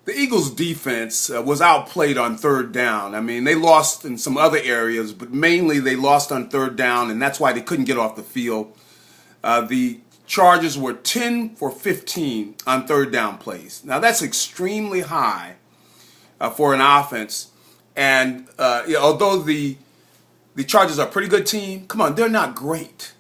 The Eagles' defense was outplayed on third down. I mean, they lost in some other areas, but mainly they lost on third down, and that's why they couldn't get off the field. The Chargers were 10 for 15 on third down plays. Now, that's extremely high for an offense. And although the Chargers are a pretty good team, come on, they're not great.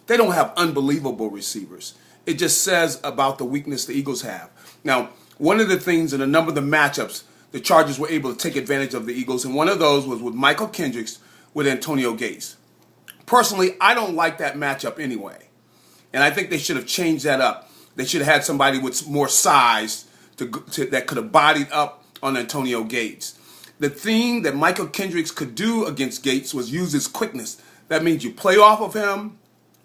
They don't have unbelievable receivers. It just says about the weakness the Eagles have. Now, one of the things in a number of the matchups, the Chargers were able to take advantage of the Eagles, and one of those was with Michael Kendricks with Antonio Gates. Personally, I don't like that matchup anyway, and I think they should have changed that up. They should have had somebody with more size that could have bodied up on Antonio Gates. The thing that Michael Kendricks could do against Gates was use his quickness. That means you play off of him,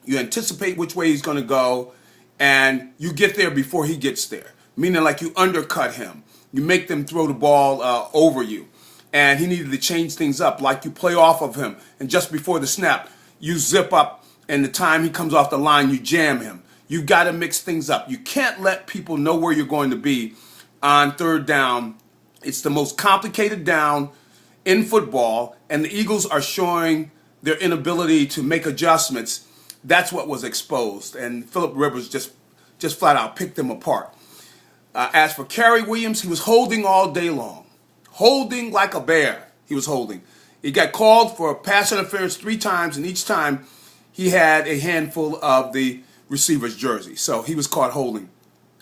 you anticipate which way he's going to go, and you get there before he gets there. Meaning like you undercut him. You make them throw the ball over you. And he needed to change things up, like you play off of him. And just before the snap, you zip up, and the time he comes off the line, you jam him. You've got to mix things up. You can't let people know where you're going to be on third down. It's the most complicated down in football, and the Eagles are showing their inability to make adjustments. That's what was exposed. And Phillip Rivers just flat out picked them apart. As for Cary Williams, he was holding all day long. Holding like a bear, he was holding. He got called for pass interference 3 times, and each time he had a handful of the receiver's jersey. So he was caught holding.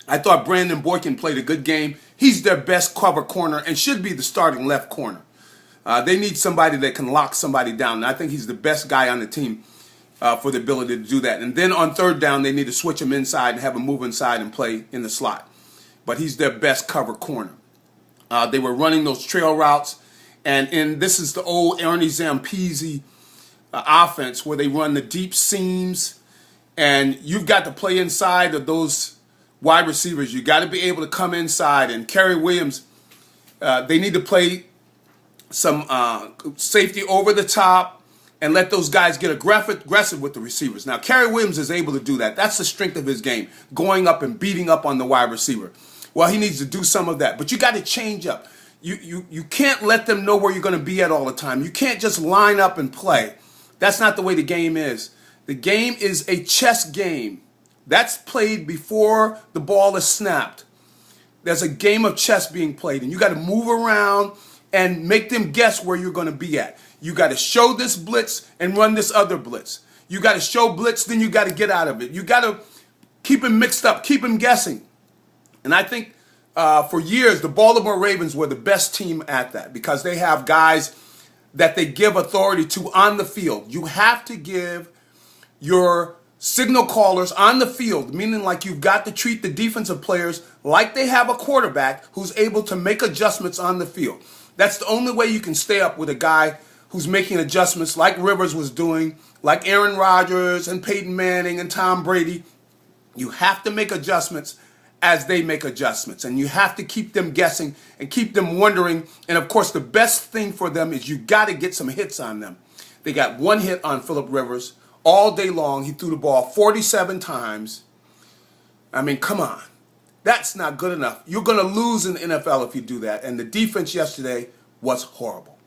I thought Brandon Boykin played a good game. He's their best cover corner and should be the starting left corner. They need somebody that can lock somebody down, and I think he's the best guy on the team for the ability to do that. And then on third down, they need to switch him inside and have him move inside and play in the slot. But he's their best cover corner. They were running those trail routes, and this is the old Ernie Zampese offense where they run the deep seams, and you've got to play inside of those wide receivers. You got to be able to come inside, and Cary Williams, they need to play some safety over the top and let those guys get aggressive with the receivers. Now, Cary Williams is able to do that. That's the strength of his game, going up and beating up on the wide receiver. Well, he needs to do some of that, but you got to change up. You can't let them know where you're going to be at all the time. You can't just line up and play. That's not the way the game is. The game is a chess game. That's played before the ball is snapped. There's a game of chess being played, and you got to move around and make them guess where you're going to be at. You got to show this blitz and run this other blitz. You got to show blitz, then you got to get out of it. You got to keep them mixed up, keep them guessing. And I think for years, the Baltimore Ravens were the best team at that because they have guys that they give authority to on the field. You have to give your signal callers on the field, meaning like you've got to treat the defensive players like they have a quarterback who's able to make adjustments on the field. That's the only way you can stay up with a guy who's making adjustments like Rivers was doing, like Aaron Rodgers and Peyton Manning and Tom Brady. You have to make adjustments as they make adjustments, and you have to keep them guessing and keep them wondering. And of course, the best thing for them is you got to get some hits on them. They got one hit on Phillip Rivers all day long. He threw the ball 47 times. I mean, come on. That's not good enough. You're going to lose in the NFL if you do that. And the defense yesterday was horrible.